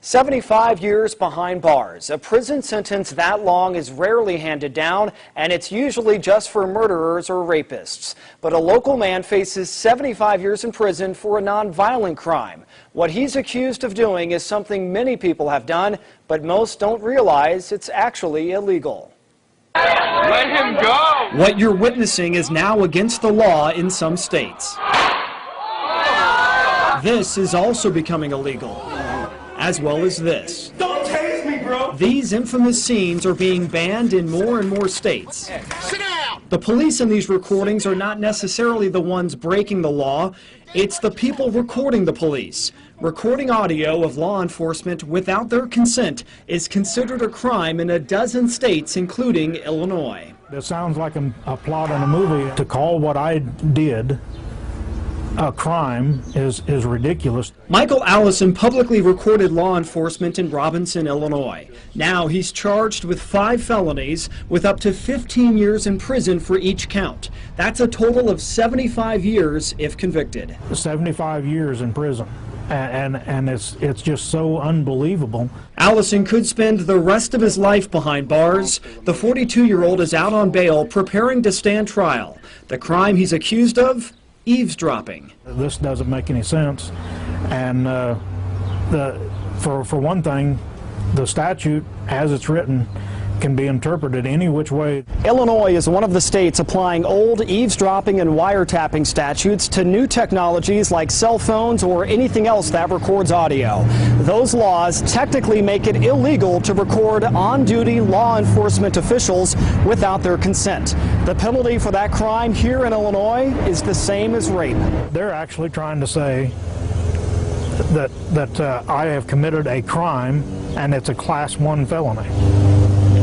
75 years behind bars. A prison sentence that long is rarely handed down, and it's usually just for murderers or rapists. But a local man faces 75 years in prison for a non-violent crime. What he's accused of doing is something many people have done, but most don't realize it's actually illegal. Let him go! What you're witnessing is now against the law in some states. This is also becoming illegal, as well as this. Don't tase me, bro! These infamous scenes are being banned in more and more states. Sit down! The police in these recordings are not necessarily the ones breaking the law. It's the people recording the police. Recording audio of law enforcement without their consent is considered a crime in a dozen states, including Illinois. It sounds like a plot in a movie. To call what I did a crime is ridiculous. Michael Allison publicly recorded law enforcement in Robinson, Illinois. Now he's charged with 5 felonies with up to 15 years in prison for each count. That's a total of 75 years if convicted. 75 years in prison. And it's just so unbelievable. Allison could spend the rest of his life behind bars. The 42-year-old is out on bail preparing to stand trial. The crime he's accused of? Eavesdropping. This doesn't make any sense, and for one thing, the statute as it's written can be interpreted any which way. Illinois is one of the states applying old eavesdropping and wiretapping statutes to new technologies like cell phones or anything else that records audio. Those laws technically make it illegal to record on-duty law enforcement officials without their consent. The penalty for that crime here in Illinois is the same as rape. They're actually trying to say that I have committed a crime and it's a Class 1 felony.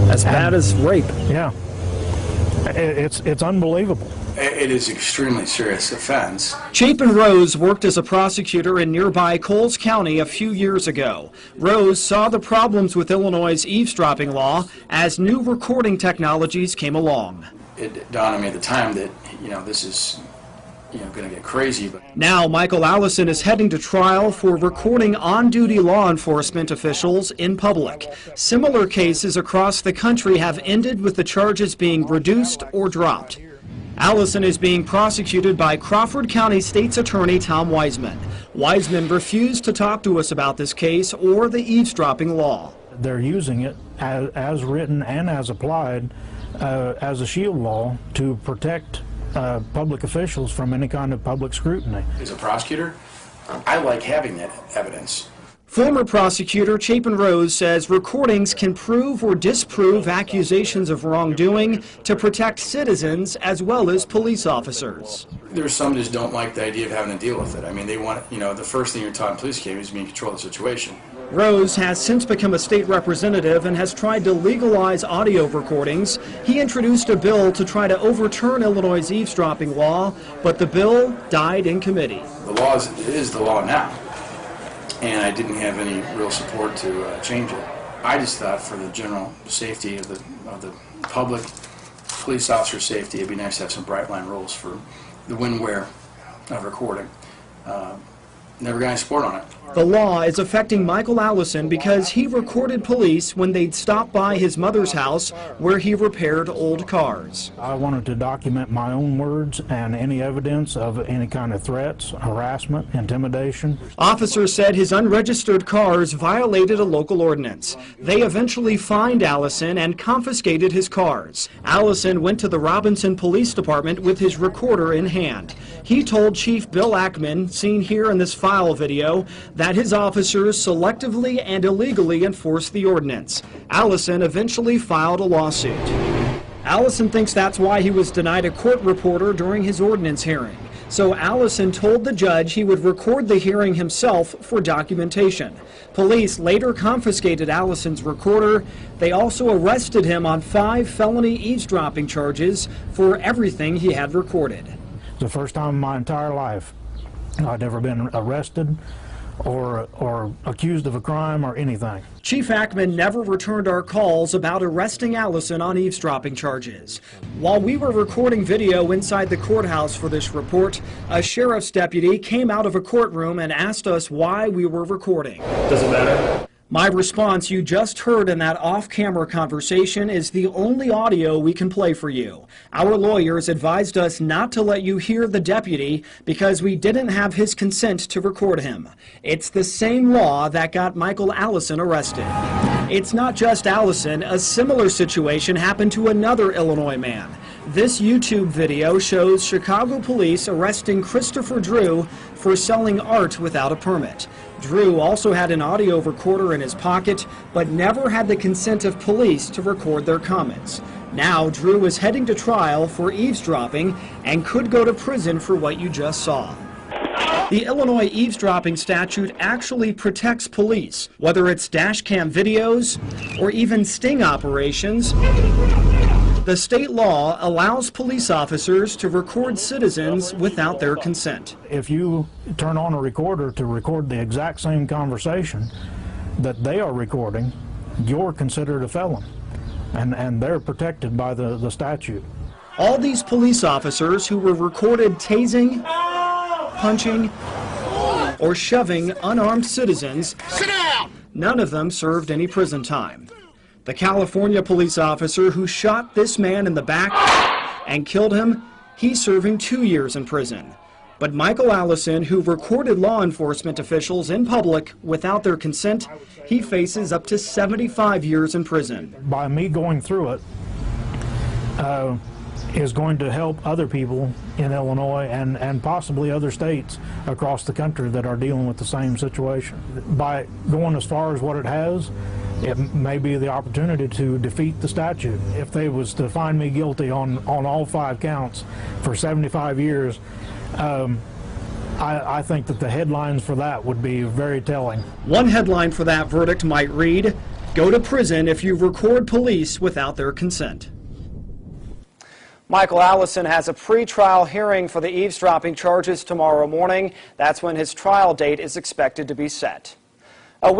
As bad as rape. Yeah. It's unbelievable. It is an extremely serious offense. Chapin Rose worked as a prosecutor in nearby Coles County a few years ago. Rose saw the problems with Illinois' eavesdropping law as new recording technologies came along. It dawned on me at the time that, this is, going to get crazy. But now Michael Allison is heading to trial for recording on-duty law enforcement officials in public. Similar cases across the country have ended with the charges being reduced or dropped. Allison is being prosecuted by Crawford County State's Attorney Tom Wiseman. Wiseman refused to talk to us about this case or the eavesdropping law. They're using it as written and as applied as a shield law to protect public officials from any kind of public scrutiny. As a prosecutor, I like having that evidence. Former prosecutor Chapin Rose says recordings can prove or disprove accusations of wrongdoing to protect citizens as well as police officers. There's some just don't like the idea of having to deal with it. I mean, they want, the first thing you're taught in police academy is to be in control of the situation. Rose has since become a state representative and has tried to legalize audio recordings. He introduced a bill to try to overturn Illinois' eavesdropping law, but the bill died in committee. The law is the law now, and I didn't have any real support to change it. I just thought for the general safety of the public, police officer safety, it'd be nice to have some bright line rules for the when-where of recording. Never got any support on it. The law is affecting Michael Allison because he recorded police when they'd stop by his mother's house where he repaired old cars. I wanted to document my own words and any evidence of any kind of threats, harassment, intimidation. Officers said his unregistered cars violated a local ordinance. They eventually fined Allison and confiscated his cars. Allison went to the Robinson Police Department with his recorder in hand. He told Chief Bill Ackman, seen here in this file video, that his officers selectively and illegally enforced the ordinance. Allison eventually filed a lawsuit. Allison thinks that's why he was denied a court reporter during his ordinance hearing. So Allison told the judge he would record the hearing himself for documentation. Police later confiscated Allison's recorder. They also arrested him on 5 felony eavesdropping charges for everything he had recorded. The first time in my entire life I'd ever been arrested or accused accused of a crime or anything. Chief Ackman never returned our calls about arresting Allison on eavesdropping charges. While we were recording video inside the courthouse for this report, a sheriff's deputy came out of a courtroom and asked us why we were recording. Does it matter? My response you just heard in that off-camera conversation is the only audio we can play for you. Our lawyers advised us not to let you hear the deputy because we didn't have his consent to record him. It's the same law that got Michael Allison arrested. It's not just Allison. A similar situation happened to another Illinois man. This YouTube video shows Chicago police arresting Christopher Drew for selling art without a permit. Drew also had an audio recorder in his pocket, but never had the consent of police to record their comments. Now, Drew is heading to trial for eavesdropping and could go to prison for what you just saw. The Illinois eavesdropping statute actually protects police, whether it's dash cam videos or even sting operations. The state law allows police officers to record citizens without their consent. If you turn on a recorder to record the exact same conversation that they are recording, you're considered a felon, and they're protected by the statute. All these police officers who were recorded tasing, punching, or shoving unarmed citizens, Sit down! none of them served any prison time. The California police officer who shot this man in the back and killed him, he's serving 2 years in prison. But Michael Allison, who recorded law enforcement officials in public without their consent, he faces up to 75 years in prison. By me going through it is going to help other people in Illinois and possibly other states across the country that are dealing with the same situation. By going as far as what it has, it may be the opportunity to defeat the statute. If they was to find me guilty on all 5 counts for 75 years, I think that the headlines for that would be very telling. One headline for that verdict might read, "Go to prison if you record police without their consent." Michael Allison has a pre-trial hearing for the eavesdropping charges tomorrow morning. That's when his trial date is expected to be set. A week